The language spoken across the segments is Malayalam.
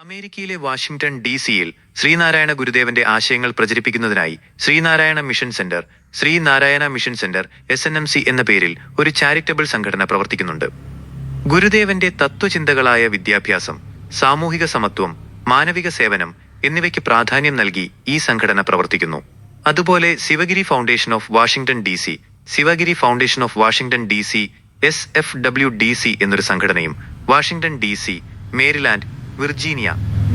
അമേരിക്കയിലെ വാഷിംഗ്ടൺ DC-യിൽ ശ്രീനാരായണ ഗുരുദേവന്റെ ആശയങ്ങൾ പ്രചരിപ്പിക്കുന്നതിനായി ശ്രീനാരായണ മിഷൻ സെന്റർ SNMC എന്ന പേരിൽ ഒരു ചാരിറ്റബിൾ സംഘടന പ്രവർത്തിക്കുന്നുണ്ട്. ഗുരുദേവന്റെ തത്വചിന്തകളായ വിദ്യാഭ്യാസം, സാമൂഹിക സമത്വം, മാനവിക സേവനം എന്നിവയ്ക്ക് പ്രാധാന്യം നൽകി ഈ സംഘടന പ്രവർത്തിക്കുന്നു. അതുപോലെ Sivagiri foundation of Washington DC SFWDC എന്നൊരു സംഘടനയും Washington DC, Maryland, Virginia,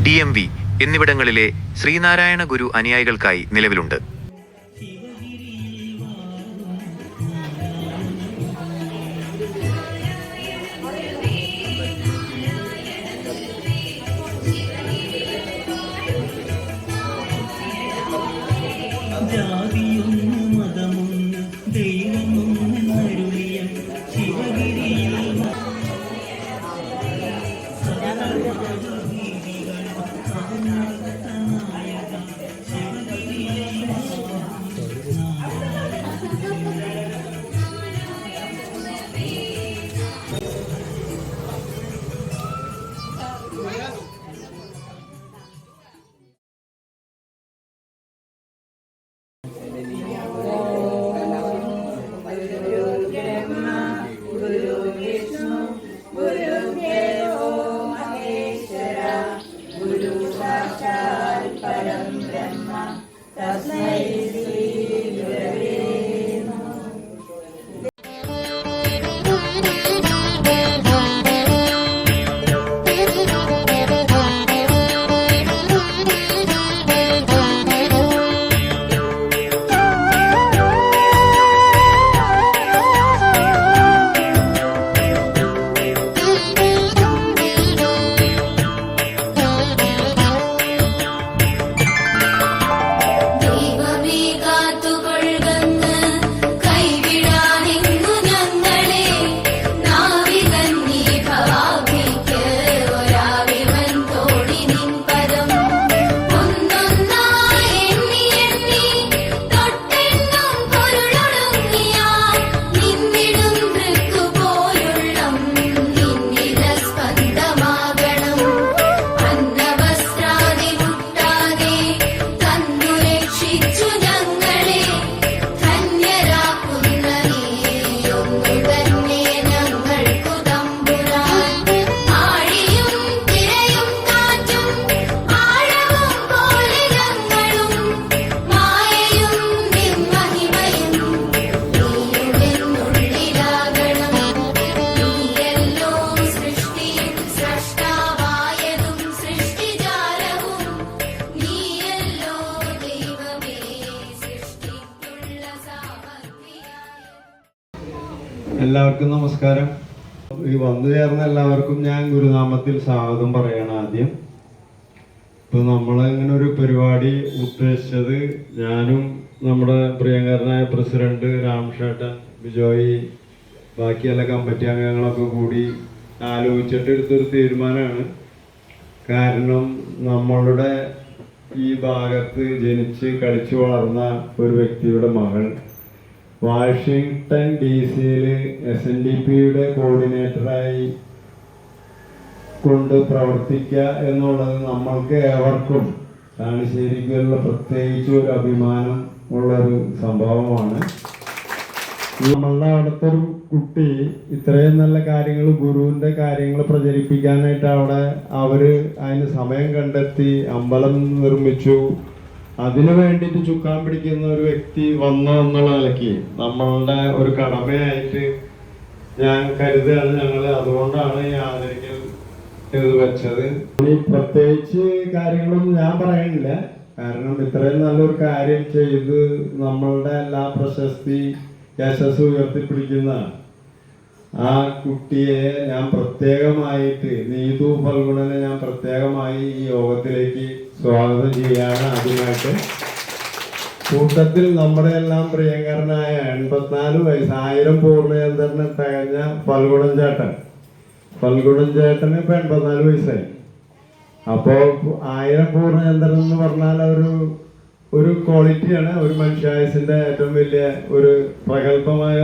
DMV എന്നിവിടങ്ങളിലെ ശ്രീനാരായണ ഗുരു അനുയായികൾക്കായി നിലവിലുണ്ട്. എല്ലാവർക്കും നമസ്കാരം. ഈ വന്നു ചേർന്ന എല്ലാവർക്കും ഞാൻ ഗുരുനാമത്തിൽ സ്വാഗതം പറയണം. ആദ്യം ഇപ്പൊ നമ്മളിങ്ങനെ ഒരു പരിപാടി ഉദ്ദേശിച്ചത് ഞാനും നമ്മുടെ പ്രിയങ്കരനായ പ്രസിഡന്റ് രാംഷേട്ടൻ, ബിജോയി, ബാക്കി എല്ലാ കമ്മിറ്റി അംഗങ്ങളൊക്കെ കൂടി ആലോചിച്ചിട്ട് എടുത്തൊരു തീരുമാനമാണ്. കാരണം നമ്മളുടെ ഈ ഭാഗത്ത് ജനിച്ച് കളിച്ചു വളർന്ന ഒരു വ്യക്തിയുടെ മകൾ വാഷിംഗ്ടൺ DC-യിൽ SNDP-യുടെ കോർഡിനേറ്ററായി കൊണ്ട് പ്രവർത്തിക്കുക എന്നുള്ളത് നമ്മൾക്ക് ഏവർക്കും താമരശ്ശേരിക്കുള്ള പ്രത്യേകിച്ച് ഒരു അഭിമാനം ഉള്ളൊരു സംഭവമാണ്. നമ്മളുടെ അവിടുത്തെ ഒരു കുട്ടി ഇത്രയും നല്ല കാര്യങ്ങൾ, ഗുരുവിൻ്റെ കാര്യങ്ങൾ പ്രചരിപ്പിക്കാനായിട്ട് അവിടെ അതിന് സമയം കണ്ടെത്തി അമ്പലം നിർമ്മിച്ചു. അതിനു വേണ്ടിയിട്ട് ചുക്കാൻ പിടിക്കുന്ന ഒരു വ്യക്തി വന്നു എന്നുള്ള നിലയ്ക്ക് നമ്മളുടെ ഒരു കടമയായിട്ട് ഞാൻ കരുതുകയാണ്. ഞങ്ങൾ അതുകൊണ്ടാണ് ഈ ആദരിക്കൽ ഇത് വെച്ചത്. ഈ പ്രത്യേകിച്ച് കാര്യങ്ങളൊന്നും ഞാൻ പറയുന്നില്ല. കാരണം ഇത്രയും നല്ലൊരു കാര്യം ചെയ്ത് നമ്മളുടെ എല്ലാ പ്രശസ്തി യശസ് ഉയർത്തിപ്പിടിക്കുന്ന ആ കുട്ടിയെ ഞാൻ പ്രത്യേകമായിട്ട്, നീതു ഫൽഗുണനെ ഞാൻ പ്രത്യേകമായി ഈ യോഗത്തിലേക്ക് സ്വാഗതം ചെയ്യാണ്. ആദ്യമായിട്ട് കൂട്ടത്തിൽ നമ്മുടെ എല്ലാം പ്രിയങ്കരനായ 84 വയസ്സ് 1000 പൂർണ്ണചന്ദ്രന് തികഞ്ഞ ഫൽഗുണൻ ചേട്ടന് ഇപ്പൊ 84 വയസ്സായി. അപ്പോ 1000 പൂർണ്ണചന്ദ്രൻ എന്ന് പറഞ്ഞാൽ ഒരു ക്വാളിറ്റിയാണ്. ഒരു മനുഷ്യായുസിന്റെ ഏറ്റവും വലിയ ഒരു പ്രഗത്ഭമായ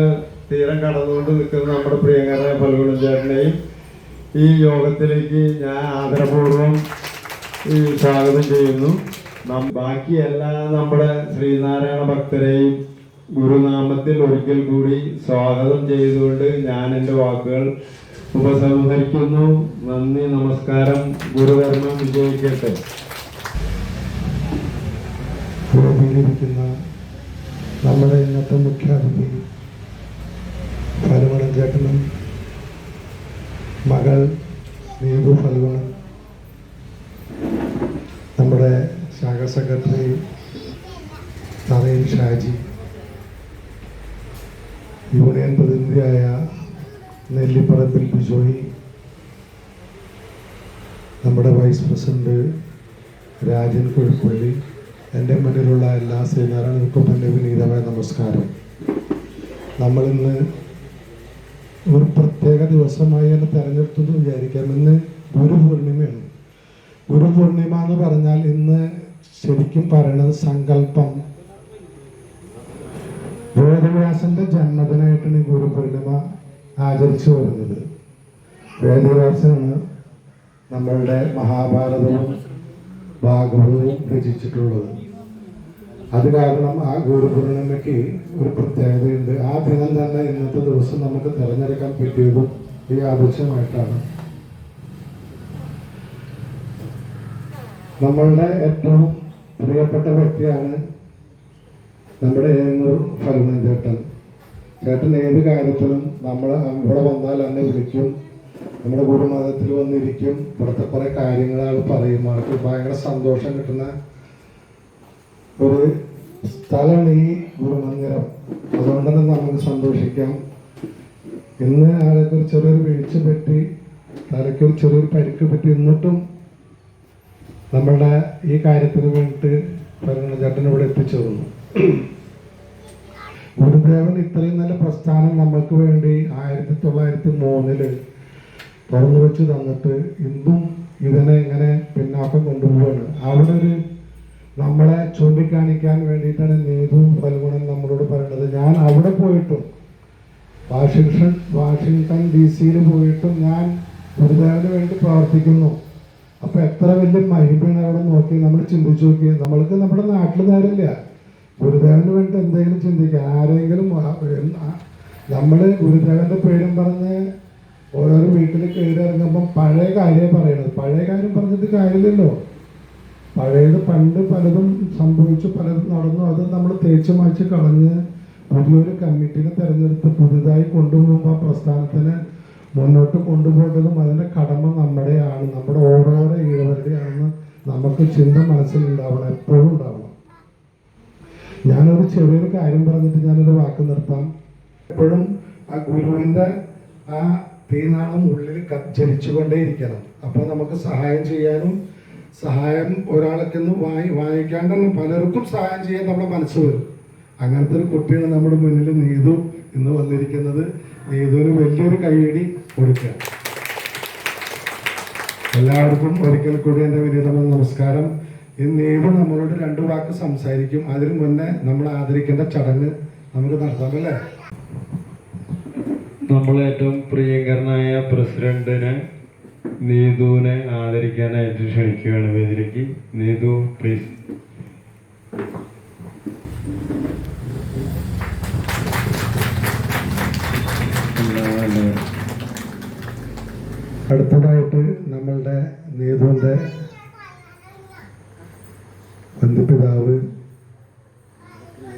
തീരം കടന്നുകൊണ്ട് നിൽക്കുന്ന നമ്മുടെ പ്രിയങ്കരനായ ഫൽഗുണൻ ചേട്ടനെയും ഈ യോഗത്തിലേക്ക് ഞാൻ ആദരപൂർവ്വം സ്വാഗതം ചെയ്യുന്നു. ബാക്കി എല്ലാ നമ്മുടെ ശ്രീനാരായണ ഭക്തരെയും ഗുരുനാമത്തിൽ ഒരിക്കൽ കൂടി സ്വാഗതം ചെയ്തുകൊണ്ട് ഞാൻ എൻ്റെ വാക്കുകൾ ഉപസംഹരിക്കുന്നു. നന്ദി, നമസ്കാരം. ഗുരുധർമ്മം വിജയിക്കട്ടെ. വേദിയിലിരിക്കുന്ന നമ്മുടെ ഇന്നത്തെ മുഖ്യാതിഥി ഫൽഗുണൻ ചേട്ടനും മകൾ നീതു ഫൽഗുണൻ, നമ്മുടെ ശാഖ സെക്രട്ടറി തറയിൽ ഷാജി, യൂണിയൻ പ്രതിനിധിയായ നെല്ലിപ്പറമ്പിൽ ബിജോയി, നമ്മുടെ വൈസ് പ്രസിഡന്റ് രാജൻ കുഴപ്പള്ളി, എൻ്റെ മുന്നിലുള്ള എല്ലാ ശ്രീനാരായണർക്കും എൻ്റെ വിനീതമായ നമസ്കാരം. നമ്മളിന്ന് ഒരു പ്രത്യേക ദിവസമായി തന്നെ തിരഞ്ഞെടുത്തെന്ന് വിചാരിക്കാം. ഇന്ന് ഗുരുപൂർണിമയാണ്. ഗുരുപൂർണിമ എന്ന് പറഞ്ഞാൽ ഇന്ന് ശരിക്കും പറയണത് സങ്കല്പം. വേദവ്യാസന്റെ ജന്മദിനമായിട്ടാണ് ഈ ഗുരുപൂർണിമ ആചരിച്ചു വരുന്നത്. വേദവ്യാസനാണ് നമ്മളുടെ മഹാഭാരതവും ഭാഗവതവും രചിച്ചിട്ടുള്ളത്. അത് കാരണം ആ ഗുരുപൂർണിമയ്ക്ക് ഒരു പ്രത്യേകതയുണ്ട്. ആ ദിനം തന്നെ ഇന്നത്തെ ദിവസം നമുക്ക് തിരഞ്ഞെടുക്കാൻ പറ്റിയതും ഈ ആദർശമായിട്ടാണ്. നമ്മളുടെ ഏറ്റവും പ്രിയപ്പെട്ട വ്യക്തിയാണ് നമ്മുടെ ഏങ്ങൂർ ഫൽഗുണൻ ചേട്ടൻ. ചേട്ടൻ ഏത് കാര്യത്തിലും നമ്മൾ ഇവിടെ വന്നാൽ എന്നെ വിളിക്കും, നമ്മുടെ ഗുരുമതത്തിൽ വന്നിരിക്കും, ഇവിടുത്തെ കുറെ കാര്യങ്ങൾ ആൾ പറയും. ആൾക്ക് ഭയങ്കര സന്തോഷം കിട്ടുന്ന ഒരു സ്ഥലമാണ് ഈ ഗുരുമന്ദിരം. അതുകൊണ്ട് തന്നെ നമുക്ക് സന്തോഷിക്കാം. ഇന്ന് ആൾക്ക് ഒരു ചെറിയൊരു വീഴ്ച പറ്റി, തലയ്ക്ക് ഒരു ചെറിയൊരു പരിക്ക് പറ്റി, എന്നിട്ടും നമ്മളുടെ ഈ കാര്യത്തിന് വേണ്ടിയിട്ട് ഫൽഗുണൻ ചേട്ടൻ ഇവിടെ എത്തിച്ചേർന്നു. ഗുരുദേവൻ ഇത്രയും നല്ല പ്രസ്ഥാനം നമ്മൾക്ക് വേണ്ടി 1903 തുറന്നു വെച്ച് തന്നിട്ട് ഇന്നും ഇതിനെ ഇങ്ങനെ പിന്നാക്കം കൊണ്ടുപോവാണ്. അവിടെ ഒരു നമ്മളെ ചൂണ്ടിക്കാണിക്കാൻ വേണ്ടിയിട്ടാണ് നീതു ഫൽഗുണൻ നമ്മളോട് പറയുന്നത്. ഞാൻ അവിടെ പോയിട്ടും വാഷിങ്ടൺ DC പോയിട്ടും ഞാൻ ഗുരുദേവന് വേണ്ടി പ്രവർത്തിക്കുന്നു. അപ്പൊ എത്ര വലിയ മഹിമയാണ് അവിടെ നോക്കി നമ്മൾ ചിന്തിച്ചു നോക്കി. നമ്മൾക്ക് നമ്മുടെ നാട്ടിൽ നേരില്ല, ഗുരുദേവന് വേണ്ടി എന്തെങ്കിലും ചിന്തിക്കാം. ആരെങ്കിലും നമ്മൾ ഗുരുദേവന്റെ പേരും പറഞ്ഞ് ഓരോരോ വീട്ടിൽ കയറി ഇറങ്ങുമ്പം പഴയ കാര്യമേ പറയണത്. പഴയ കാര്യം പറഞ്ഞിട്ട് കാര്യമില്ലല്ലോ. പഴയത് പണ്ട് പലതും സംഭവിച്ചു, പലതും നടന്നു. അത് നമ്മൾ തേച്ച് മാച്ച് കളഞ്ഞ് പുതിയൊരു കമ്മിറ്റിനെ തിരഞ്ഞെടുത്ത് പുതുതായി കൊണ്ടുപോകുമ്പോൾ ആ പ്രസ്ഥാനത്തിന് മുന്നോട്ട് കൊണ്ടുപോകേണ്ടതും അതിൻ്റെ കടമ നമ്മുടെയാണ്, നമ്മുടെ ഓരോരോ ഈഴവരുടെയാണെന്ന് നമുക്ക് ചിന്ത മനസ്സിലുണ്ടാവണം, എപ്പോഴും ഉണ്ടാവണം. ഞാനൊരു ചെറിയൊരു കാര്യം പറഞ്ഞിട്ട് ഞാനൊരു വാക്ക് നിർത്താം. എപ്പോഴും ആ ഗുരുവിൻ്റെ ആ തീനാളം ഉള്ളിൽ ജനിച്ചുകൊണ്ടേയിരിക്കണം. അപ്പോൾ നമുക്ക് സഹായം ചെയ്യാനും, സഹായം ഒരാൾക്ക് വാങ്ങിക്കാണ്ട് പലർക്കും സഹായം ചെയ്യാൻ നമ്മുടെ മനസ്സ് വരും. അങ്ങനത്തെ ഒരു കുട്ടിയാണ് നമ്മുടെ മുന്നിൽ നീതു ഇന്ന് വന്നിരിക്കുന്നത്. നീതുവിന് വലിയൊരു കൈയടി കൊടുക്കുക. എല്ലാവർക്കും ഒരിക്കൽ കൂടി എൻ്റെ വിനീതമായ നമസ്കാരം. ഈ നീതു നമ്മളോട് 2 വാക്ക് സംസാരിക്കും. അതിനു മുന്നേ നമ്മൾ ആദരിക്കേണ്ട ചടങ്ങ് നമുക്ക് നടത്താമല്ലേ? നമ്മൾ ഏറ്റവും പ്രിയങ്കരനായ പ്രസിഡന്റിനെ നീതുവിനെ ആദരിക്കാനായിട്ട് ക്ഷണിക്കുകയാണ് വേദിയിലേക്ക്. നീതു പ്ലീസ്. അടുത്തതായിട്ട് നമ്മളുടെ നീതുവിൻ്റെ ബന്ധുപിതാവ്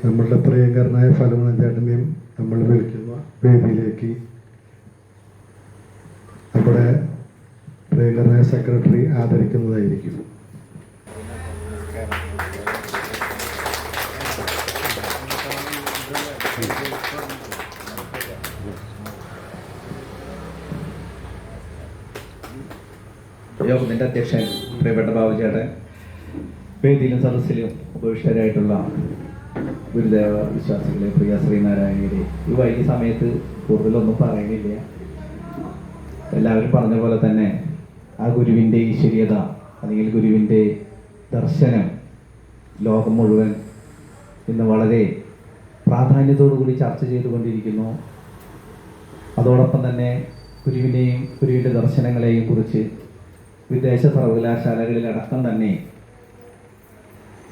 നമ്മളുടെ പ്രിയങ്കരനായ ഫൽഗുണൻ ചേട്ടനെയും നമ്മൾ വിളിക്കുന്ന വേദിയിലേക്ക് നമ്മുടെ പ്രിയങ്കരനായ സെക്രട്ടറി ആദരിക്കുന്നതായിരിക്കും. യോഗത്തിൻ്റെ അധ്യക്ഷൻ പ്രിയപ്പെട്ട ബാബുചേട്ടൻ, വേദിയിലും സദസ്സിലും ഉപവിഷ്ടരായിട്ടുള്ള ഗുരുദേവ വിശ്വാസികളെ, പ്രിയ ശ്രീനാരായണീയരെ, ഈ വൈകിയ സമയത്ത് കൂടുതലൊന്നും പറയുന്നില്ല. എല്ലാവരും പറഞ്ഞ പോലെ തന്നെ ആ ഗുരുവിൻ്റെ ഈശ്വര്യത അല്ലെങ്കിൽ ഗുരുവിൻ്റെ ദർശനം ലോകം മുഴുവൻ ഇന്ന് വളരെ പ്രാധാന്യത്തോടുകൂടി ചർച്ച ചെയ്തുകൊണ്ടിരിക്കുന്നു. അതോടൊപ്പം തന്നെ ഗുരുവിനെയും ഗുരുവിൻ്റെ ദർശനങ്ങളെയും കുറിച്ച് വിദേശ സർവകലാശാലകളിലടക്കം തന്നെ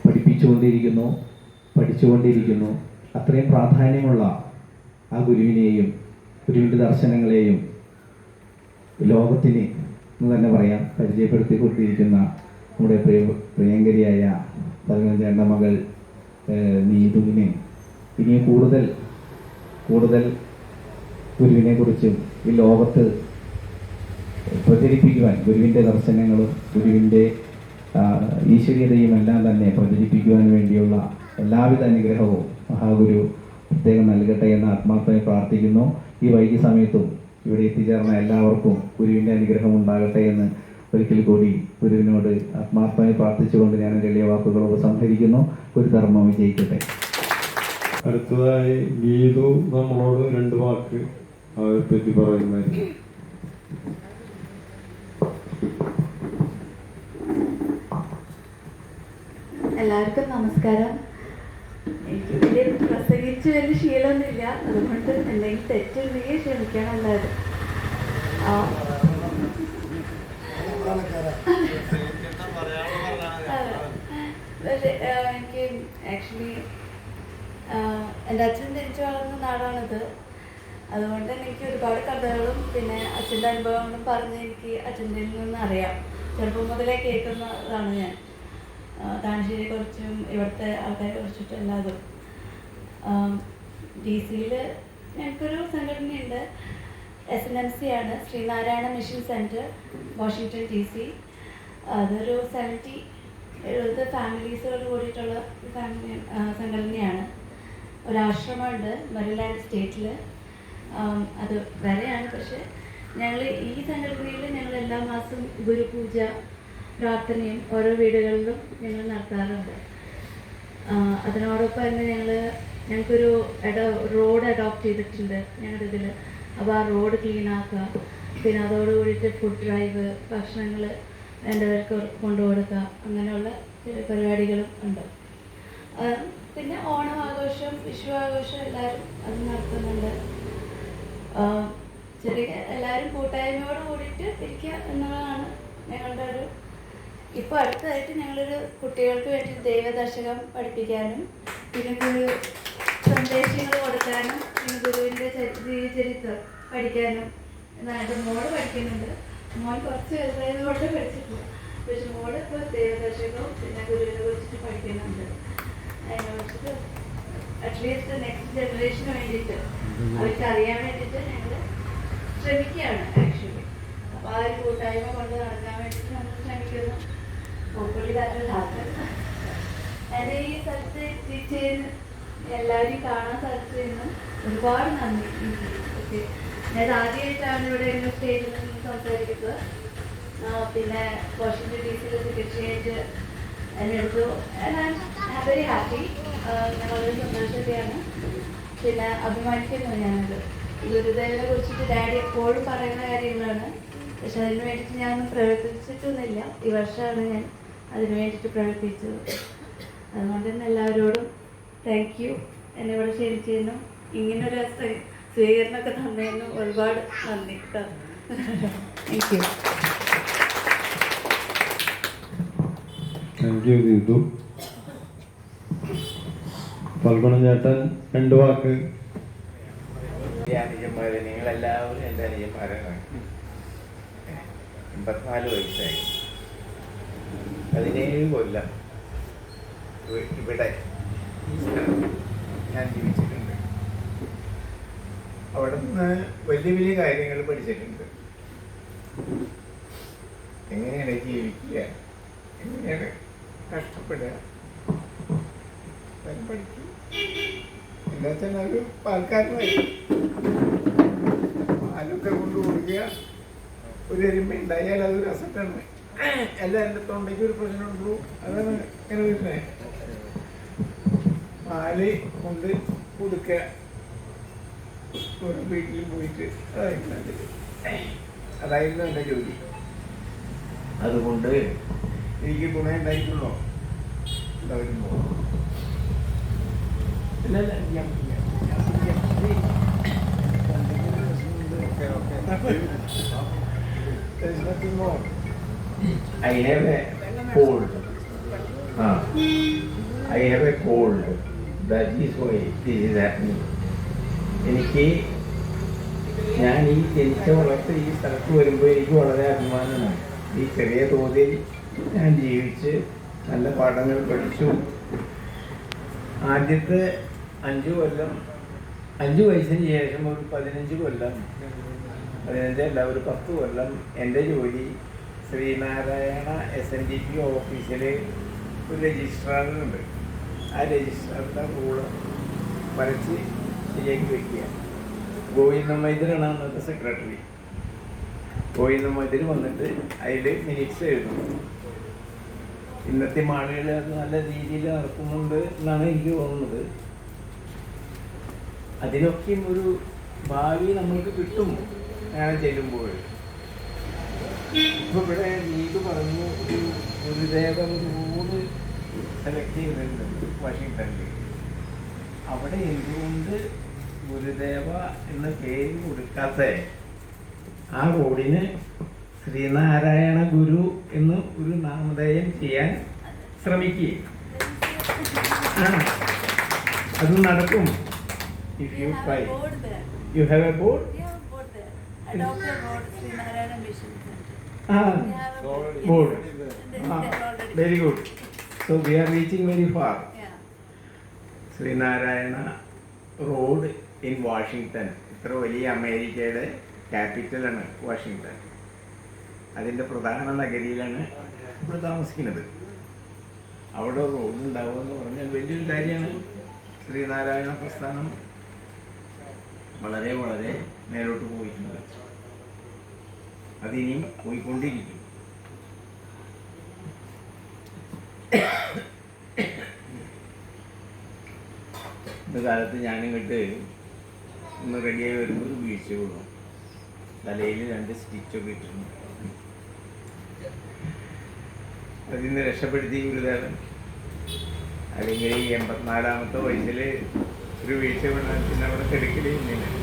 പഠിച്ചുകൊണ്ടിരിക്കുന്നു. അത്രയും പ്രാധാന്യമുള്ള ആ ഗുരുവിനെയും ഗുരുവിൻ്റെ ദർശനങ്ങളെയും ലോകത്തിന് എന്ന് തന്നെ പറയാം പരിചയപ്പെടുത്തിക്കൊണ്ടിരിക്കുന്ന നമ്മുടെ പ്രിയങ്കരിയായ പതിനഞ്ചേണ്ട മകൾ നീതുവിനെ ഇനിയും കൂടുതൽ ഗുരുവിനെ കുറിച്ചും ഈ ലോകത്ത് പ്രചരിപ്പിക്കുവാൻ ഗുരുവിൻ്റെ ദർശനങ്ങളും ഗുരുവിൻ്റെ ഈശ്വരീയതയും എല്ലാം തന്നെ പ്രചരിപ്പിക്കുവാൻ വേണ്ടിയുള്ള എല്ലാവിധ അനുഗ്രഹവും മഹാഗുരു പ്രത്യേകം നൽകട്ടെ എന്ന് ആത്മാർത്ഥമായി പ്രാർത്ഥിക്കുന്നു. ഈ വൈകിയ സമയത്തും ഇവിടെ എത്തിച്ചേർന്ന എല്ലാവർക്കും ഗുരുവിൻ്റെ അനുഗ്രഹം ഉണ്ടാകട്ടെ എന്ന് ഒരിക്കൽ കൂടി ഗുരുവിനോട് ആത്മാർത്ഥമായി പ്രാർത്ഥിച്ചുകൊണ്ട് ഞാൻ എൻ്റെ എളിയ വാക്കുകൾ ഉപസംഹരിക്കുന്നു. ഗുരുധർമ്മം വിജയിക്കട്ടെ. അടുത്തതായി ഗീതു നമ്മളോട് 2 വാക്ക് അവരെ പറ്റി പറയുന്നതായിരിക്കും. എല്ലാവർക്കും നമസ്കാരം. എനിക്ക് വലിയ പ്രസംഗിച്ച് വലിയ ശീലമൊന്നുമില്ല, അതുകൊണ്ട് എന്തെങ്കിലും തെറ്റുണ്ടെങ്കിൽ ക്ഷമിക്കണം എല്ലാവരും. എനിക്ക് ആക്ച്വലി എൻ്റെ അച്ഛൻ ജനിച്ചു വളർന്ന നാടാണിത്. അതുകൊണ്ട് തന്നെ എനിക്ക് ഒരുപാട് കഥകളും പിന്നെ അച്ഛൻ്റെ അനുഭവങ്ങളും പറഞ്ഞ് എനിക്ക് അച്ഛൻ്റെ നിന്ന് അറിയാം. ചെറുപ്പം മുതലേ കേൾക്കുന്നതാണ് ഞാൻ. താമരശ്ശേരിയെക്കുറിച്ചും ഇവിടുത്തെ ആൾക്കാരെ കുറിച്ചിട്ടും എല്ലാതും. DC-യിൽ ഞങ്ങൾക്കൊരു സംഘടനയുണ്ട്. SNMC ആണ്, Sreenarayana mission centre, Washington DC. അതൊരു 70 ഫാമിലീസോട് കൂടിയിട്ടുള്ള സംഘടനയാണ്. ഒരാശ്രമമുണ്ട് മെറിലാൻഡ് സ്റ്റേറ്റിൽ. അത് വരെയാണ്. പക്ഷെ ഞങ്ങൾ ഈ സംഘടനയിൽ ഞങ്ങൾ എല്ലാ മാസം ഗുരുപൂജ പ്രാർത്ഥനയും ഓരോ വീടുകളിലും ഞങ്ങൾ നടത്താറുണ്ട്. അതിനോടൊപ്പം തന്നെ ഞങ്ങൾക്കൊരു റോഡ് അഡോപ്റ്റ് ചെയ്തിട്ടുണ്ട് ഞങ്ങളുടെ ഇതിൽ. അപ്പോൾ ആ റോഡ് ക്ലീൻ ആക്കുക, പിന്നെ അതോടുകൂടിയിട്ട് ഫുഡ് ഡ്രൈവ്, ഭക്ഷണങ്ങൾ വേണ്ടവർക്ക് കൊണ്ടുകൊടുക്കുക, അങ്ങനെയുള്ള ചില പരിപാടികളും ഉണ്ട്. പിന്നെ ഓണം ആഘോഷം, വിഷു ആഘോഷം എല്ലാവരും അത് നടത്തുന്നുണ്ട്. ചെറിയ എല്ലാവരും കൂട്ടായ്മയോട് കൂടിയിട്ട് ഇരിക്കുക എന്നുള്ളതാണ് ഞങ്ങളുടെ ഒരു. ഇപ്പോൾ അടുത്തതായിട്ട് ഞങ്ങളൊരു കുട്ടികൾക്ക് വേണ്ടി ദൈവദശകം പഠിപ്പിക്കാനും പിന്നെ ഗുരു സന്ദേശങ്ങൾ കൊടുക്കാനും പിന്നെ ഗുരുവിൻ്റെ ജീവചരിത്രം പഠിക്കാനും എന്നായിട്ട് മോള് പഠിക്കുന്നുണ്ട്. മോൻ കുറച്ച് വലുതായതുകൊണ്ട് പഠിച്ചിട്ടില്ല. പക്ഷെ മോള് ഇപ്പോൾ ദൈവദശകവും പിന്നെ ഗുരുവിനെ കുറിച്ചിട്ട് പഠിക്കുന്നുണ്ട്. അതിനെ കുറിച്ചിട്ട് അറ്റ്ലീസ്റ്റ് നെക്സ്റ്റ് ജനറേഷന് വേണ്ടിയിട്ട് അവർക്ക് അറിയാൻ വേണ്ടിയിട്ട് ഞങ്ങൾ ശ്രമിക്കുകയാണ് ആക്ച്വലി. അപ്പോൾ ആ ഒരു കൂട്ടായ്മ കൊണ്ട് നടക്കാൻ വേണ്ടിയിട്ട് നമ്മൾ ശ്രമിക്കുന്നു. എൻ്റെ ഈ സ്ഥലത്ത് എത്തിച്ചേർന്ന് എല്ലാവരെയും കാണാൻ സാധിച്ചതിനും ഒരുപാട് നന്ദി. ഓക്കെ, ഞാൻ ആദ്യമായിട്ടാണ് ഇവിടെ എങ്ങനെ സ്റ്റേജിൽ നിന്ന് സംസാരിക്കുന്നത്. പിന്നെ വാഷിങ്ടൺ DC-യിൽ സെക്രട്ടറിയായിട്ട് എന്നെ എടുത്തു. Very happy. ഞാൻ വളരെ സന്തോഷത്തെയാണ്. പിന്നെ അഭിമാനിക്കുന്നു ഞാനത്. ഗുരുദേവനെ കുറിച്ചിട്ട് ഡാഡി എപ്പോഴും പറയുന്ന കാര്യങ്ങളാണ്. പക്ഷെ അതിന് വേണ്ടിയിട്ട് ഞാനൊന്നും പ്രവർത്തിച്ചിട്ടൊന്നുമില്ല. ഈ വർഷമാണ് ഞാൻ അതിന് വേണ്ടിയിട്ട് പ്രവർത്തിച്ചത്. അതുകൊണ്ട് തന്നെ എല്ലാവരോടും താങ്ക് യു. എന്നെ ഇവിടെ ക്ഷണിച്ചതിനും ഇങ്ങനൊരു സ്വീകരണമൊക്കെ തന്നതിനും ഒരുപാട് നന്ദി കേട്ടോ. Thank you. Thank you Geethu. Phalgunan ചേട്ടൻ 2 വാക്ക്. അനുജന്മാരെ, നിങ്ങളെല്ലാവരും എൻ്റെ അനുജന്മാരാണ്. 84 വയസ്സായി. 17 കൊല്ലം ഇവിടെ ഞാൻ ജീവിച്ചിട്ടുണ്ട്. അവിടെ നിന്ന് വലിയ വലിയ കാര്യങ്ങൾ പഠിച്ചിട്ടുണ്ട്. എങ്ങനെയാണ് ജീവിക്കുക, എങ്ങനെയാണ് കഷ്ടപ്പെടുക, പഠിക്കും. എന്താ വെച്ചാൽ ഒരു പാൽക്കാരനായി പാലൊക്കെ കൊണ്ട് കൊടുക്കുക. ഒരു എരുമ ഉണ്ടായാൽ അതൊരു അസറ്റാണ്. അല്ല, എൻ്റെ തൊണ്ടയ്ക്ക് ഒരു പ്രശ്നമുള്ളൂ. അതാണ് ഇങ്ങനെ വരുന്നത്. പാല് കൊണ്ട് കൊടുക്കുക, ഒരു വീട്ടിൽ പോയിട്ട്. അതായിരുന്നു എൻ്റെ ജോലി. അതുകൊണ്ട് എനിക്ക് ഗുണം ഉണ്ടായിട്ടുള്ളൂ. എന്താ വരുമ്പോൾ There's nothing more. I have a cold. I have a cold. That is why this is happening. എനിക്ക് ഞാൻ ഈ ജനിച്ച വളർത്ത് ഈ സ്ഥലത്ത് വരുമ്പോൾ എനിക്ക് വളരെ അഭിമാനമാണ്. ഈ ചെറിയ തോതിൽ ഞാൻ ജീവിച്ച് നല്ല പാഠങ്ങൾ പഠിച്ചു. ആദ്യത്തെ 5 കൊല്ലം 5 വയസ്സിന് ശേഷം ഒരു 15 കൊല്ലം 15 അല്ല ഒരു 10 കൊല്ലം എൻ്റെ ജോലി ശ്രീനാരായണ SNDP ഓഫീസിൽ ഒരു രജിസ്ട്രാറുണ്ട്. ആ രജിസ്ട്രാറിൻ്റെ റൂള് വരച്ച് ശരിയാക്കി വയ്ക്കുക. ഗോവിന്ദ മൈദരാണ് അന്നത്തെ സെക്രട്ടറി. ഗോവിന്ദ മൈദർ വന്നിട്ട് അതിൽ മിനിറ്റ്സ് എഴുതും. ഇന്നത്തെ ആളുകൾ അത് നല്ല രീതിയിൽ നടക്കുന്നുണ്ട് എന്നാണ് എനിക്ക് തോന്നുന്നത്. അതിനൊക്കെയും ഒരു ഭാവി നമ്മൾക്ക് കിട്ടും അങ്ങനെ ചെല്ലുമ്പോൾ. ഇപ്പൊ ഇവിടെ നീത് പറഞ്ഞു ഒരു ഗുരുദേവ റോഡ് സെലക്ട് ചെയ്തിട്ടുണ്ട് വാഷിങ്ടണിൽ. അവിടെ എന്തുകൊണ്ട് ഗുരുദേവ എന്ന പേര് കൊടുക്കാത്ത ആ റോഡിന് ശ്രീനാരായണ ഗുരു എന്ന് ഒരു നാമധേയം ചെയ്യാൻ ശ്രമിക്കുക. അത് നടക്കും. If you try. You have a board? Yeah, board there. Adopted board, Srinarayana Mission Center. We have a Board. already. Very good. So we are reaching very far. Yeah. Sreenarayana road in Washington. ഇത്ര വലിയ അമേരിക്കയുടെ ക്യാപിറ്റലാണ് വാഷിങ്ടൺ. അതിൻ്റെ പ്രധാന നഗരിയിലാണ് ഇവിടെ താമസിക്കുന്നത്. അവിടെ റോഡ് ഉണ്ടാവുക എന്ന് പറഞ്ഞാൽ വലിയൊരു കാര്യമാണ്. ശ്രീനാരായണ പ്രസ്ഥാനം വളരെ വളരെ മേലോട്ട് പോയിട്ടുണ്ട്. അതിനിയും പോയിക്കൊണ്ടിരിക്കും. ഇന്ന കാലത്ത് ഞാനിങ്ങോട്ട് ഒന്ന് റെഡിയായി വരുമ്പോൾ ഒരു വീഴ്ച കൊള്ളും. തലയിൽ 2 സ്റ്റിച്ചൊക്കെ ഇട്ടിട്ടുണ്ട്. അതിന്ന് രക്ഷപ്പെടുത്തി ഗുരുദേവൻ. അല്ലെങ്കിൽ ഈ 84-ാമത്തെ വയസ്സിൽ ഒരു വീഴ്ച വീണാൽ പിന്നെ അവിടെ കിടക്കലേ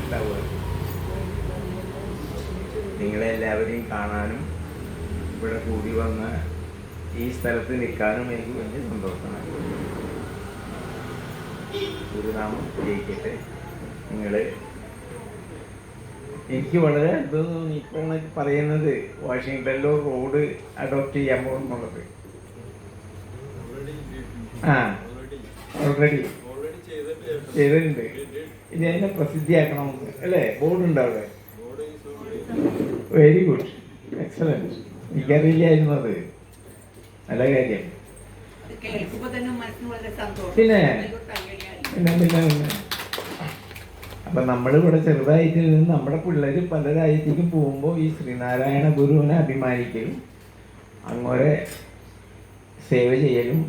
ഉണ്ടാവുക. നിങ്ങളെല്ലാവരെയും കാണാനും ഇവിടെ കൂടി വന്ന് ഈ സ്ഥലത്ത് നിൽക്കാനും എനിക്ക് വലിയ സന്തോഷമാണ്. ഗുരുനാമം ജയിക്കട്ടെ. എനിക്ക് വളരെ അത്ഭുതം തോന്നി ഇപ്പോഴാണ് പറയുന്നത് വാഷിങ്ടണിലോ റോഡ് അഡോപ്റ്റ് ചെയ്യാൻ പോകുന്നുള്ളത്. ഓൾറെഡി ചെയ്തിട്ടുണ്ട്. ഇനി അതിനെ പ്രസിദ്ധിയാക്കണം അല്ലേ? ബോർഡ് ഉണ്ട് അവിടെ. Very good, excellent. എനിക്കറിയില്ലായിരുന്നു അത്. നല്ല കാര്യം. പിന്നെ പിന്നെ പിന്നെ അപ്പൊ നമ്മളിവിടെ ചെറുതായിട്ട് നിന്ന് നമ്മുടെ പിള്ളേർ പല രാജ്യത്തേക്കും പോകുമ്പോൾ ഈ ശ്രീനാരായണ ഗുരുവിനെ അഭിമാനിക്കലും അങ്ങോരെ സേവ ചെയ്യലും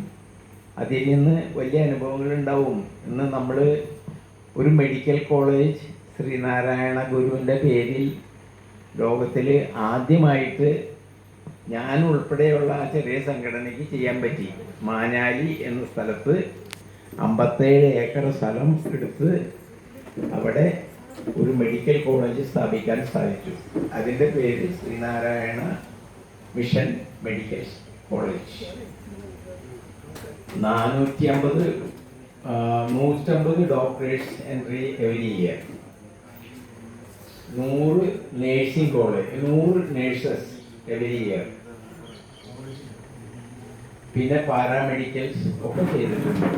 അതിൽ നിന്ന് വലിയ അനുഭവങ്ങൾ ഉണ്ടാവും. ഇന്ന് നമ്മൾ ഒരു മെഡിക്കൽ കോളേജ് ശ്രീനാരായണ ഗുരുവിൻ്റെ പേരിൽ ലോകത്തിൽ ആദ്യമായിട്ട് ഞാൻ ഉൾപ്പെടെയുള്ള ആ ചെറിയ സംഘടനയ്ക്ക് ചെയ്യാൻ പറ്റി. മാനാലി എന്ന സ്ഥലത്ത് 57 ഏക്കർ സ്ഥലം എടുത്ത് അവിടെ ഒരു മെഡിക്കൽ കോളേജ് സ്ഥാപിക്കാൻ സാധിച്ചു. അതിൻ്റെ പേര് Sreenarayana mission medical college. 150 doctors entry every year. 100 nursing college, 100 nurses every year. പിന്നെ പാരാമെഡിക്കൽസ് ഒക്കെ ചെയ്തിട്ടുണ്ട്.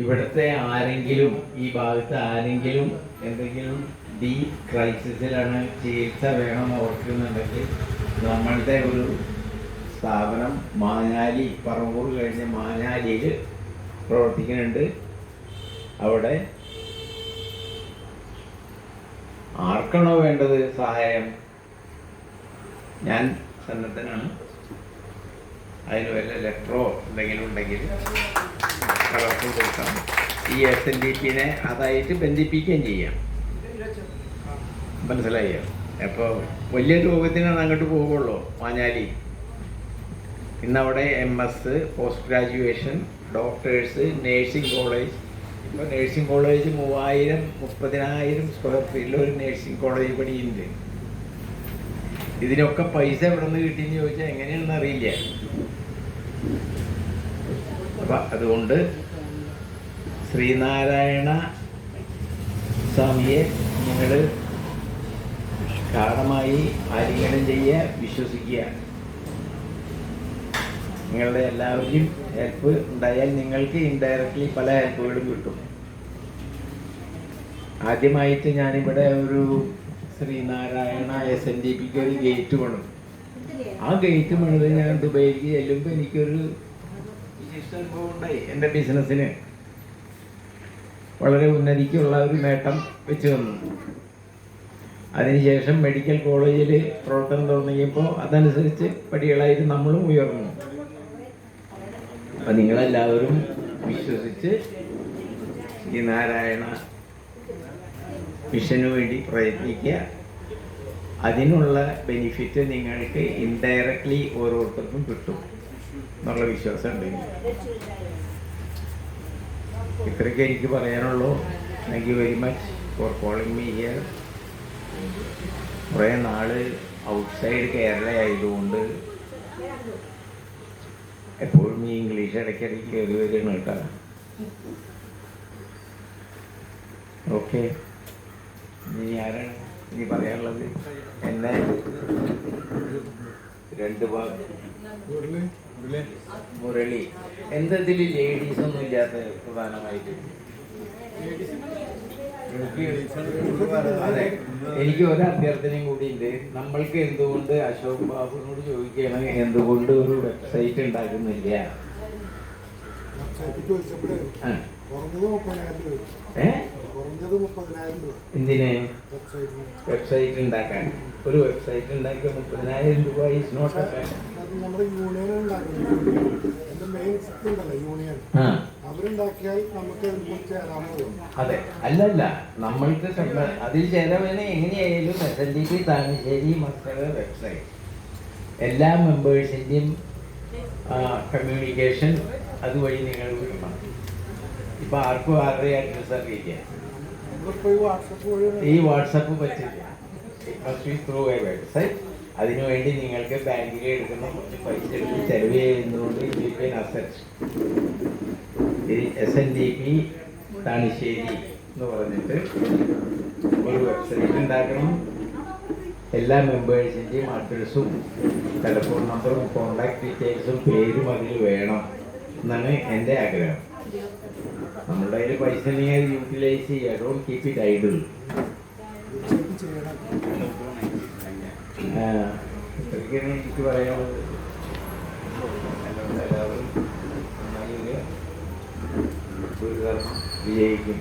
ഇവിടുത്തെ ആരെങ്കിലും ഈ ഭാഗത്ത് ആരെങ്കിലും എന്തെങ്കിലും ഡീപ് ക്രൈസിസിലാണ് ചികിത്സ വേണം ഓർക്കുന്നുണ്ടെങ്കിൽ നമ്മളുടെ ഒരു സ്ഥാപനം മാനാലി, പറവൂർ കഴിഞ്ഞ് മാനാലിയിൽ പ്രവർത്തിക്കുന്നുണ്ട്. അവിടെ ആർക്കാണോ വേണ്ടത് സഹായം, ഞാൻ സന്നദ്ധനാണ്. അതിന് വല്ല ലെറ്ററോ എന്തെങ്കിലും ഉണ്ടെങ്കിൽ കളക്ടർ കൊടുക്കാം. ഈ SNDP-നെ അതായിട്ട് ബന്ധിപ്പിക്കുകയും ചെയ്യാം. മനസ്സിലായോ? അപ്പോൾ വലിയ രോഗത്തിനാണ് അങ്ങോട്ട് പോകുള്ളൂ മാഞ്ഞാലി. ഇന്നവിടെ MS, post graduation, doctors, nursing college. ഇപ്പോൾ നേഴ്സിംഗ് കോളേജ് 30,000 സ്ക്വയർ ഫീറ്റിൽ ഒരു നേഴ്സിംഗ് കോളേജ് പണിയുണ്ട്. ഇതിനൊക്കെ പൈസ എവിടെ നിന്ന് കിട്ടിയെന്ന് ചോദിച്ചാൽ എങ്ങനെയാണെന്ന് അറിയില്ല. അപ്പം അതുകൊണ്ട് ശ്രീനാരായണ സ്വാമിയെ നിങ്ങൾ ഗാഠമായി ആലിംഗനം ചെയ്യുക, വിശ്വസിക്കുക. നിങ്ങളുടെ എല്ലാവരുടെയും ഹെൽപ്പ് ഉണ്ടായാൽ നിങ്ങൾക്ക് ഇൻഡയറക്റ്റ്ലി പല ഹെൽപ്പുകളും കിട്ടും. ആദ്യമായിട്ട് ഞാനിവിടെ ഒരു ശ്രീനാരായണ SNDPക്ക് ഒരു ഗേറ്റ് പണിതു. ആ ഗേറ്റ് പണിത് ഞാൻ ദുബൈയിലേക്ക് ചെല്ലുമ്പോൾ എനിക്കൊരു അനുഭവം ഉണ്ടായി. എൻ്റെ ബിസിനസ്സിന് വളരെ ഉന്നതിക്കുള്ള ഒരു നേട്ടം വെച്ച് തന്നു. അതിനുശേഷം മെഡിക്കൽ കോളേജിൽ പ്രവർത്തനം തുടങ്ങിയപ്പോൾ അതനുസരിച്ച് പടികളായിട്ട് നമ്മളും ഉയർന്നു. അപ്പം നിങ്ങളെല്ലാവരും വിശ്വസിച്ച് ഈ നാരായണ മിഷനു വേണ്ടി പ്രയത്നിക്കുക. അതിനുള്ള ബെനിഫിറ്റ് നിങ്ങൾക്ക് ഇൻഡയറക്ട്ലി ഓരോരുത്തർക്കും കിട്ടും എന്നുള്ള വിശ്വാസം ഉണ്ടെങ്കിൽ. ഇത്രയൊക്കെ എനിക്ക് പറയാനുള്ളൂ. Thank you very much for calling me here. കുറേ നാള് ഔട്ട്സൈഡ് കേരള ആയതുകൊണ്ട് എപ്പോഴും ഈ ഇംഗ്ലീഷ് ഇടയ്ക്കിടയ്ക്ക് കയറി വരികയാണ് കേട്ടോ. ഓക്കെ, ഇനി ആരാണ് ഇനി പറയാനുള്ളത്? എന്നെ 2 ഭാഗം മുരളി. എന്തതിൽ ലേഡീസ് ഒന്നും ഇല്ലാത്ത പ്രധാനമായിട്ട്? അതെ, എനിക്ക് ഒരു അഭ്യർത്ഥനയും കൂടി ഉണ്ട്. നമ്മൾക്ക് എന്തുകൊണ്ട് അശോക് ബാബുവിനോട് ചോദിക്കുകയാണ്, എന്തുകൊണ്ട് ഒരു വെബ്സൈറ്റ് ഉണ്ടാക്കുന്നില്ല? എന്തിന് വെബ്സൈറ്റ് ഉണ്ടാക്കാൻ? ഒരു വെബ്സൈറ്റ് ഉണ്ടാക്കിയ 30,000 രൂപ ഈസ് നോട്ട് അതെ. അല്ലല്ല, നമ്മൾക്ക് അതിൽ ചേരാൻ എങ്ങനെയായാലും SNDP താമരശ്ശേരി മക്കളുടെ വെബ്സൈറ്റ് എല്ലാ മെമ്പേഴ്സിൻ്റെയും കമ്മ്യൂണിക്കേഷൻ അതുവഴി നിങ്ങൾ വിടണം. ഇപ്പൊ ആർക്കും ആരുടെ അഡ്രസ് അറിയില്ല. ഈ വാട്സപ്പ് പറ്റില്ല. Through A website. അതിനുവേണ്ടി നിങ്ങൾക്ക് ബാങ്കിൽ എടുക്കുന്ന കുറച്ച് പൈസ എടുത്ത് ചെലവ് ചെയ്യുന്നതുകൊണ്ട് SNDP താണിശ്ശേരി എന്ന് പറഞ്ഞിട്ട് ഒരു വെബ്സൈറ്റ് ഉണ്ടാക്കണം. എല്ലാ മെമ്പേഴ്സിൻ്റെയും അഡ്രസ്സും ടെലിഫോൺ നമ്പറും കോണ്ടാക്ട് ഡീറ്റെയിൽസും പേരും അതിൽ വേണം എന്നാണ് എൻ്റെ ആഗ്രഹം. നമ്മളുടെ കയ്യിൽ പൈസ നിങ്ങൾ യൂട്ടിലൈസ് ചെയ്യുക. Don't keep it idle. ഇതൊക്കെയാണ് എനിക്ക് പറയാനുള്ളത്. എല്ലാവരും വിജയിക്കും.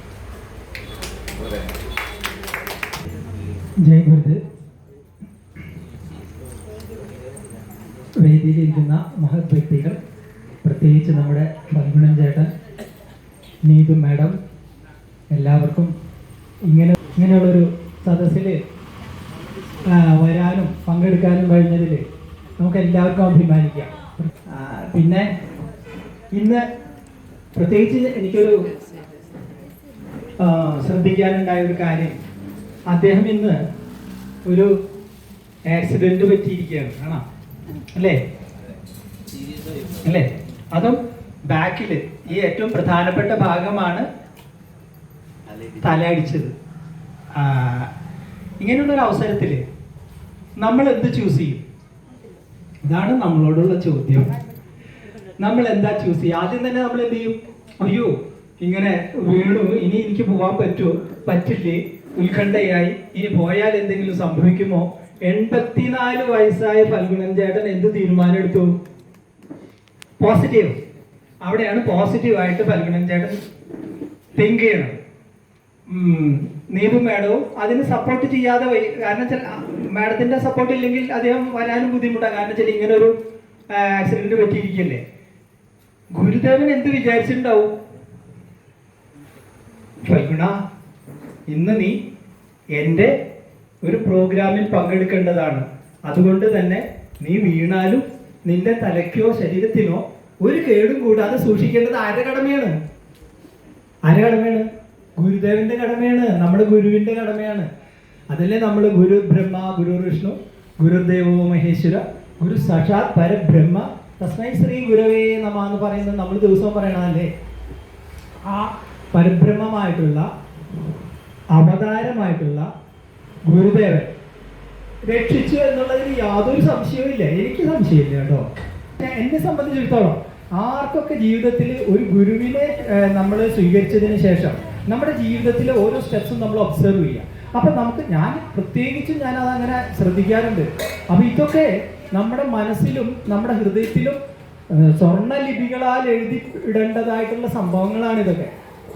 ജയ് ഗുരുദേവ്. വേദിയിലിരിക്കുന്ന മഹത് വ്യക്തികൾ, പ്രത്യേകിച്ച് നമ്മുടെ ഫൽഗുണൻ ചേട്ടൻ, നീതു മാഡം, എല്ലാവർക്കും ഇങ്ങനെയുള്ളൊരു സദസ്സിൽ വരാനും പങ്കെടുക്കാനും കഴിഞ്ഞതിൽ നമുക്ക് എല്ലാവർക്കും അഭിമാനിക്കാം. പിന്നെ ഇന്ന് പ്രത്യേകിച്ച് എനിക്കൊരു ശ്രദ്ധിക്കാനുണ്ടായ ഒരു കാര്യം, അദ്ദേഹം ഇന്ന് ഒരു ആക്സിഡന്റ് പറ്റിയിരിക്കുകയാണ്. കാണാം അല്ലേ? അല്ലേ? അതും ബാക്കിൽ ഈ ഏറ്റവും പ്രധാനപ്പെട്ട ഭാഗമാണ് തലയടിച്ചത്. ഇങ്ങനെയുള്ളൊരു അവസരത്തിൽ നമ്മൾ എന്ത് ചൂസ് ചെയ്യും? ഇതാണ് നമ്മളോടുള്ള ചോദ്യം. നമ്മൾ എന്താ ചൂസ് ചെയ്യുക? ആദ്യം തന്നെ നമ്മൾ എന്ത് ചെയ്യും? അയ്യോ ഇങ്ങനെ വീണു, ഇനി എനിക്ക് പോകാൻ പറ്റുമോ പറ്റില്ലേ, ഉത്കണ്ഠയായി, ഇനി പോയാൽ എന്തെങ്കിലും സംഭവിക്കുമോ? 84 വയസ്സായ ഫൽഗുണൻ ചേട്ടൻ എന്ത് തീരുമാനം എടുത്തു? പോസിറ്റീവ്. അവിടെയാണ് പോസിറ്റീവായിട്ട് ഫൽഗുണൻ ചേട്ടൻ തിങ്ക് ചെയ്യണം. നീതു മാഡവും അതിന് സപ്പോർട്ട് ചെയ്യാതെ കാരണം വെച്ചാൽ മാഡത്തിന്റെ സപ്പോർട്ട് ഇല്ലെങ്കിൽ അദ്ദേഹം വരാനും ബുദ്ധിമുട്ടാണ്. കാരണം വെച്ചാൽ ഇങ്ങനെ ഒരു ആക്സിഡന്റ് പറ്റിയിരിക്കല്ലേ. ഗുരുദേവൻ എന്ത് വിചാരിച്ചിട്ടുണ്ടാവും? ഫൽഗുണ, ഇന്ന് നീ എൻ്റെ ഒരു പ്രോഗ്രാമിൽ പങ്കെടുക്കേണ്ടതാണ്. അതുകൊണ്ട് തന്നെ നീ വീണാലും നിന്റെ തലയ്ക്കോ ശരീരത്തിനോ ഒരു കേടും കൂടാതെ സൂക്ഷിക്കേണ്ടത് ആരുടെ കടമയാണ്? ആരുടെ കടമയാണ്? ഗുരുദേവന്റെ കടമയാണ്, നമ്മുടെ ഗുരുവിന്റെ കടമയാണ്. അതല്ലേ നമ്മൾ ഗുരു ബ്രഹ്മ ഗുരു വിഷ്ണു ഗുരുദേവോ മഹേശ്വര ഗുരു സാക്ഷാത് പരബ്രഹ്മ തസ്മൈ ശ്രീ ഗുരവേ നമ എന്ന് പറയുന്നത് നമ്മൾ ദിവസവും പറയണതല്ലേ. ആ പരബ്രഹ്മമായിട്ടുള്ള അവതാരമായിട്ടുള്ള ഗുരുദേവൻ രക്ഷിച്ചു എന്നുള്ളതിൽ യാതൊരു സംശയവും ഇല്ല. എനിക്ക് സംശയമില്ല കേട്ടോ. എന്നെ സംബന്ധിച്ചിടത്തോളം ആർക്കൊക്കെ ജീവിതത്തിൽ ഒരു ഗുരുവിനെ നമ്മൾ സ്വീകരിച്ചതിന് ശേഷം നമ്മുടെ ജീവിതത്തിലെ ഓരോ സ്റ്റെപ്സും നമ്മൾ ഒബ്സർവ് ചെയ്യുക. അപ്പം ഞാൻ പ്രത്യേകിച്ചും അതങ്ങനെ ശ്രദ്ധിക്കാറുണ്ട്. അപ്പം ഇതൊക്കെ നമ്മുടെ മനസ്സിലും നമ്മുടെ ഹൃദയത്തിലും സ്വർണ്ണ ലിപികളാൽ എഴുതി ഇടേണ്ടതായിട്ടുള്ള സംഭവങ്ങളാണ് ഇതൊക്കെ.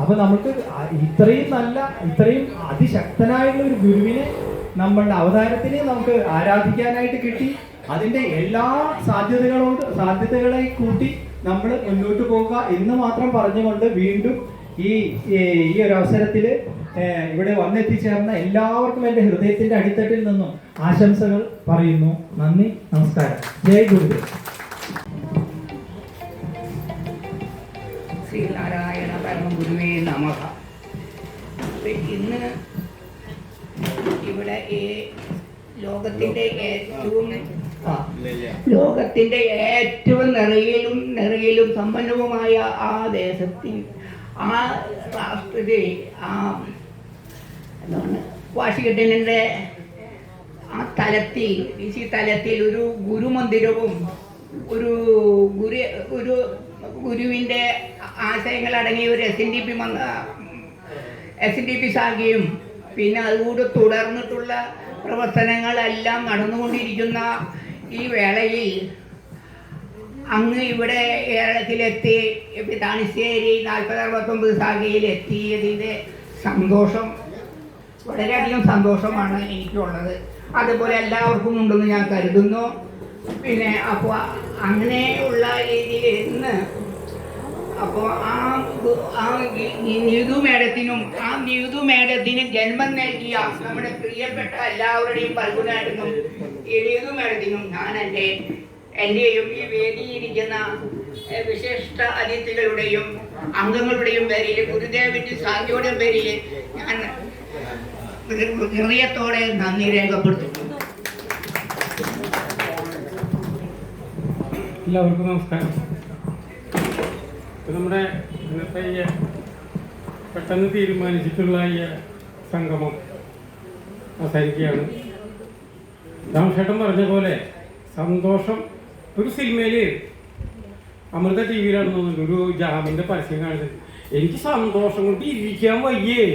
അപ്പം നമുക്ക് ഇത്രയും അതിശക്തനായുള്ള ഒരു ഗുരുവിനെ നമ്മളുടെ അവതാരത്തിനെ നമുക്ക് ആരാധിക്കാനായിട്ട് കിട്ടി. അതിൻ്റെ എല്ലാ സാധ്യതകളെ കൂട്ടി നമ്മൾ മുന്നോട്ട് പോകുക എന്ന് മാത്രം പറഞ്ഞുകൊണ്ട് വീണ്ടും ഈ ഒരു അവസരത്തിൽ ഇവിടെ വന്നെത്തിച്ചേർന്ന എല്ലാവർക്കും എൻ്റെ ഹൃദയത്തിൻ്റെ അടിത്തട്ടിൽ നിന്നും ആശംസകൾ പറയുന്നു. നന്ദി, നമസ്കാരം. ജയ് ഗുരുദേവ്. ശ്രീനാരായണ പരമഗുരുവേ നമഃ. ഇന്ന് ഇവിടെ ലോകത്തിൻ്റെ ഏറ്റവും നിറയിലും സമ്പന്നവുമായ ആ ദേശത്തിൽ ആ രാഷ്ട്രത്തിൽ എന്താണ് വാഷിംഗ്ടണിൻ്റെ ആ തലത്തിൽ ഒരു ഗുരുമന്ദിരവും ഗുരുവിൻ്റെ ആശയങ്ങൾ അടങ്ങിയ ഒരു SNDP ശാഖയും പിന്നെ അതുകൂടി തുടർന്നിട്ടുള്ള പ്രവർത്തനങ്ങളെല്ലാം നടന്നുകൊണ്ടിരിക്കുന്ന ഈ വേളയിൽ അങ്ങ് ഇവിടെ കേരളത്തിലെത്തി താണിശ്ശേരി 4069 ശാഖയിൽ എത്തിയതിൻ്റെ സന്തോഷം, വളരെയധികം സന്തോഷമാണ് എനിക്കുള്ളത്. അതുപോലെ എല്ലാവർക്കും ഉണ്ടെന്ന് ഞാൻ കരുതുന്നു. പിന്നെ അപ്പോൾ അങ്ങനെയുള്ള രീതിയിൽ ഇന്ന് അപ്പോൾ ആ നീതു മേഡത്തിന് ജന്മം നൽകിയ നമ്മുടെ പ്രിയപ്പെട്ട എല്ലാവരുടെയും പൽകുനായിട്ടും ഈ നീതു മേഡത്തിനും ഞാൻ എൻ്റെയും ഈ വേദിയിരിക്കുന്ന വിശിഷ്ട അതിഥികളുടെയും അംഗങ്ങളുടെയും പേരിൽ ഗുരുദേവൻ്റെ സാധ്യതയുടെ പേരിൽ ഞാൻ ഹൃദയത്തോടെ നന്ദി രേഖപ്പെടുത്തുന്നു. എല്ലാവർക്കും നമസ്കാരം. നമ്മുടെ ഇന്നത്തെ ഈ പെട്ടെന്ന് തീരുമാനിച്ചിട്ടുള്ള ഈ സംഗമം അവസാനിക്കുകയാണ്. രാമചേട്ടൻ പറഞ്ഞ പോലെ സന്തോഷം. ഒരു സിനിമയിൽ അമൃത TV-യിലാണ് തോന്നുന്നുണ്ട് ഒരു ജാമിൻ്റെ പരസ്യം കാണിച്ചത്. എനിക്ക് സന്തോഷം കൊണ്ട് ഇരിക്കാൻ വയ്യേ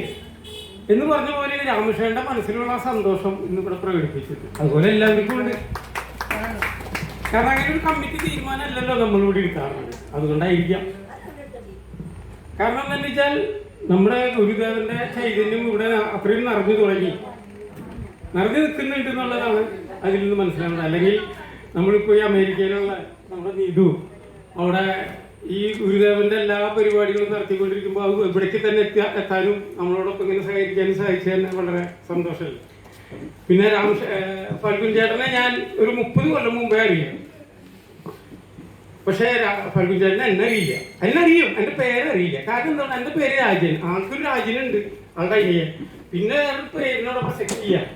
എന്ന് പറഞ്ഞ പോലെ രാമകൃഷ്ണന്റെ മനസ്സിലുള്ള സന്തോഷം ഇന്നിവിടെ പ്രകടിപ്പിച്ചത്. അതുപോലെ എല്ലാവർക്കും ഉണ്ട്. കാരണം അങ്ങനെ ഒരു കമ്മിറ്റി തീരുമാനമല്ലല്ലോ നമ്മളിവിടെ എടുക്കാറുണ്ട്. അതുകൊണ്ടായിരിക്കാം. കാരണം എന്താണെന്ന് വെച്ചാൽ നമ്മുടെ ഗുരുദേവന്റെ ചൈതന്യം ഇവിടെ അത്രയും നിറഞ്ഞു നിൽക്കുന്നുണ്ട് എന്നുള്ളതാണ് അതിൽ നിന്ന് മനസ്സിലാവുന്നത്. അല്ലെങ്കിൽ നമ്മളിപ്പോൾ ഈ അമേരിക്കയിലുള്ള നമ്മുടെ നീതു അവിടെ ഈ ഗുരുദേവന്റെ എല്ലാ പരിപാടികളും നടത്തിക്കൊണ്ടിരിക്കുമ്പോൾ അത് ഇവിടേക്ക് തന്നെ എത്താനും നമ്മളോടൊപ്പം ഇങ്ങനെ സഹകരിക്കാനും സാധിച്ചതന്നെ വളരെ സന്തോഷമല്ല. പിന്നെ ഫൽഗുൻ ചേട്ടനെ ഞാൻ ഒരു 30 കൊല്ലം മുമ്പേ അറിയാം. പക്ഷേ ഫൽഗുൻ ചേട്ടനെ എന്നെ അറിയും, എൻ്റെ പേരറിയില്ല. കാരണം എന്താണ്, എൻ്റെ പേര് രാജൻ. ആൾക്കൊരു രാജനുണ്ട് ആളുടെ അയ്യ. പിന്നെ പേരിനോടൊപ്പം സെറ്റ് ചെയ്യാം.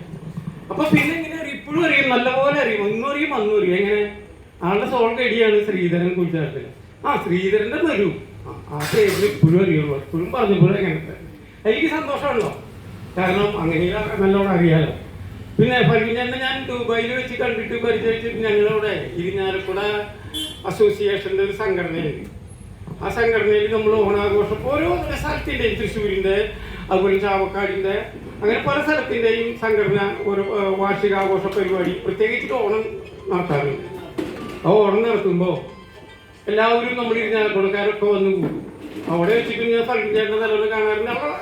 അപ്പൊ പിന്നെ ഇങ്ങനെ ഇപ്പോഴും അറിയും, നല്ലപോലെ അറിയും. ഒന്നും അറിയും അന്നും അറിയും. എങ്ങനെ ആളുടെ സോൾ കടിയാണ് ശ്രീധരൻ കുറിച്ചാട്ടിൽ. ശ്രീധരന്റെ വരൂ ആ പേരിൽ ഇപ്പോഴും അറിയുള്ളൂ. എപ്പോഴും പറഞ്ഞപ്പോഴും എങ്ങനത്തെ എനിക്ക് സന്തോഷമുള്ളൂ. കാരണം അങ്ങനെ നല്ലോണം അറിയാലോ. പിന്നെ ഫൽഗുൻ ഞാൻ ദുബായിൽ വെച്ച് കണ്ടിട്ട് പരിചയിച്ചിട്ട് ഞങ്ങളവിടെ ഇരിഞ്ഞാലക്കുട അസോസിയേഷൻ്റെ ഒരു സംഘടനയുണ്ട്. ആ സംഘടനയിൽ നമ്മൾ ഓണാഘോഷം ഓരോ സ്ഥലത്തിൻ്റെയും തൃശ്ശൂരിൻ്റെ അതുപോലെ ചാവക്കാടിൻ്റെ അങ്ങനെ പല സ്ഥലത്തിൻ്റെയും സംഘടന ഓരോ വാർഷികാഘോഷ പരിപാടി പ്രത്യേകിച്ചിട്ട് ഓണം നടത്താറുണ്ട്. ആ ഓണം നടത്തുമ്പോൾ എല്ലാവരും നമ്മൾ ഇരിഞ്ഞാലക്കുടക്കാരൊക്കെ വന്ന് കൂടും. അവിടെ വെച്ചിട്ട് ഞാൻ ഫൽഗുൻ ചേട്ടൻ്റെ നിലവിൽ കാണാറുണ്ട്. അവിടെ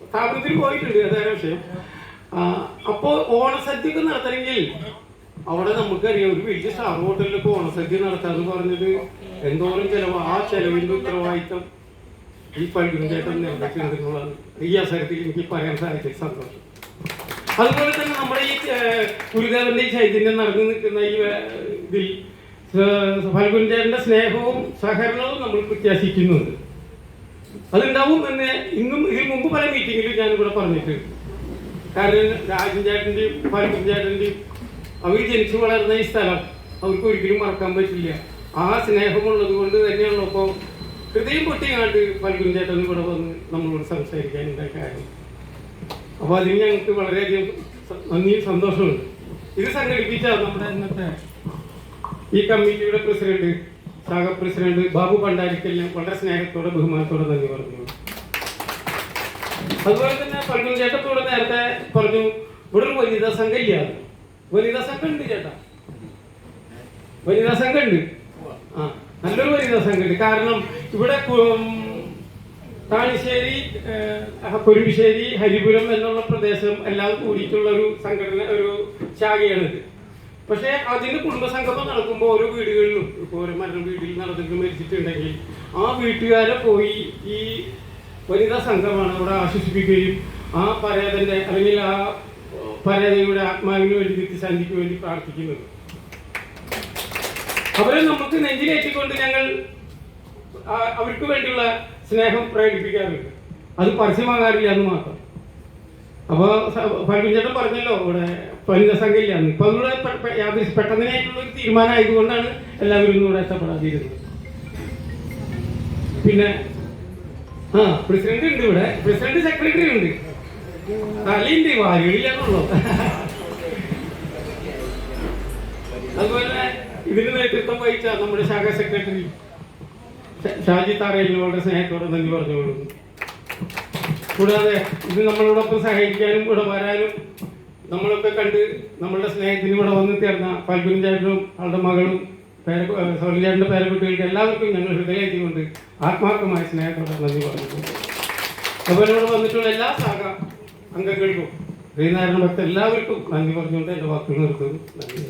സ്ഥാപനത്തിൽ പോയിട്ടുണ്ട്, അതായത് വിഷയം. അപ്പോൾ ഓണസദ്യയൊക്കെ നടത്തണമെങ്കിൽ അവിടെ നമുക്കറിയാം ഒരു വലിയ സ്റ്റാർ ഹോട്ടലിലൊക്കെ ഓണസദ്യ നടത്താന്ന് പറഞ്ഞത് എന്തോരം ചെലവ്. ആ ചെലവിൻ്റെ ഉത്തരവാദിത്തം ഈ ഫൽഗുൻ ചേട്ടൻ നിർവഹിക്കുന്നതാണ് ഈ അവസരത്തിൽ എനിക്ക് പറയാൻ സാധിച്ചത് സന്തോഷം. അതുപോലെ തന്നെ നമ്മുടെ ഈ ഗുരുദേവന്റെ ഈ ചൈതന്യം നടന്നു നിൽക്കുന്ന ഈ ഇതിൽ ഫൽഗുൻ ചേട്ടന്റെ സ്നേഹവും സഹകരണവും നമ്മൾ പ്രത്യാശിക്കുന്നുണ്ട്. അതുണ്ടാവും എന്ന് ഇന്നും ഇതിന് മുമ്പ് പല മീറ്റിങ്ങിലും ഞാനിവിടെ പറഞ്ഞിട്ടുണ്ട്. കാരണം രാജൻ ചേട്ടൻ്റെയും ഫൽഗുൻ ചേട്ടൻ്റെയും അവർ ജനിച്ചു വളർന്ന ഈ സ്ഥലം അവർക്ക് ഒരിക്കലും മറക്കാൻ പറ്റില്ല. ആ സ്നേഹമുള്ളത് കൊണ്ട് തന്നെയാണ് ഇപ്പോൾ ഹൃദയം പൊട്ടിങ്ങാണ്ട് ഫൽഗുൻ ചേട്ടൻ ഇവിടെ വന്ന് നമ്മളോട് സംസാരിക്കാനുണ്ടായ കാര്യം. അപ്പോൾ അതിന് ഞങ്ങൾക്ക് വളരെയധികം നന്ദിയും സന്തോഷമുണ്ട്. ഇത് സംഘടിപ്പിച്ച നമ്മുടെ ഇന്നത്തെ ഈ കമ്മിറ്റിയുടെ പ്രസിഡന്റ്, ശാഖ പ്രസിഡന്റ് ബാബു പണ്ടാരിക്കലിന് വളരെ സ്നേഹത്തോടെ ബഹുമാനത്തോടെ നന്ദി പറഞ്ഞു. അതുപോലെ തന്നെ ഫൽഗുൻ ചേട്ടത്തോട് നേരത്തെ പറഞ്ഞു ഇവിടെ ഒരു വനിതാ സംഘം ഇല്ല. വനിതാ സംഘം ഉണ്ട് ചേട്ടാ, വനിതാ സംഘം ഉണ്ട്. ആ, നല്ലൊരു വനിതാ സംഘം ഉണ്ട്. കാരണം ഇവിടെ താണിശ്ശേരി, കുരുവിശ്ശേരി, ഹരിപുരം എന്നുള്ള പ്രദേശം എല്ലാം കൂടിയിട്ടുള്ള ഒരു സംഘടന, ഒരു ശാഖയാണിത്. പക്ഷേ അതിന് കുടുംബസംഗമം നടക്കുമ്പോൾ ഓരോ വീടുകളിലും ഇപ്പോൾ ഓരോ വീട്ടിൽ നടന്നിട്ട് മരിച്ചിട്ടുണ്ടെങ്കിൽ ആ വീട്ടുകാരെ പോയി ഈ വനിതാ സംഘമാണ് അവിടെ ആശ്വസിപ്പിക്കുകയും ആ പരേതന്റെ അല്ലെങ്കിൽ ആ പരേതയുടെ ആത്മാവിന് വേണ്ടി നിത്യശാന്തിക്ക് വേണ്ടി പ്രാർത്ഥിക്കുന്നത്. അവരെ നമുക്ക് നെഞ്ചിലേറ്റിക്കൊണ്ട് ഞങ്ങൾ അവർക്ക് വേണ്ടിയുള്ള സ്നേഹം പ്രകടിപ്പിക്കാറുണ്ട്. അത് പരസ്യമാകാറില്ല എന്ന് മാത്രം. അപ്പോൾ ഫൽഗുൻ ചേട്ടൻ പറഞ്ഞല്ലോ ഇവിടെ വനിതാ സംഘം ഇല്ലാന്ന്. ഇപ്പൊ അതിലൂടെ പെട്ടെന്നായിട്ടുള്ള ഒരു തീരുമാനമായതുകൊണ്ടാണ് എല്ലാവരും ഇവിടെ എത്തപ്പെടാതിരുന്നത്. പിന്നെ പ്രസിഡന്റ് ഉണ്ട് ഇവിടെ, പ്രസിഡന്റ് സെക്രട്ടറി ഉണ്ട്, തലയുണ്ട്, വാരികളില്ലാന്നുള്ളൂ. അതുപോലെ ഇതിന് നേതൃത്വം വഹിച്ച നമ്മുടെ ശാഖാ സെക്രട്ടറി ഷാജി താറയിലിന് വളരെ സ്നേഹത്തോടെ നന്ദി പറഞ്ഞുകൊള്ളുന്നു. കൂടാതെ ഇത് നമ്മളോടൊപ്പം സഹായിക്കാനും ഇവിടെ വരാനും നമ്മളൊക്കെ കണ്ട് നമ്മളുടെ സ്നേഹത്തിന് ഇവിടെ വന്ന് ചേർന്ന ഫൽഗുൻ ചേട്ടനും അവളുടെ മകളും ഫൽഗുൻ ചേട്ടൻ്റെ പേരക്കുട്ടികൾക്ക് എല്ലാവർക്കും ഞങ്ങൾ ഹൃദയത്തിക്കൊണ്ട് ആത്മാർത്ഥമായ സ്നേഹത്തോടെ നന്ദി പറഞ്ഞു. അതുപോലെ ഇവിടെ വന്നിട്ടുള്ള എല്ലാ ശാഖ അംഗങ്ങൾക്കും ശ്രീനാരായണ ഭക്ത എല്ലാവർക്കും നന്ദി പറഞ്ഞുകൊണ്ട് എൻ്റെ വാക്കുകൾ നിർത്തുന്നു. നന്ദി.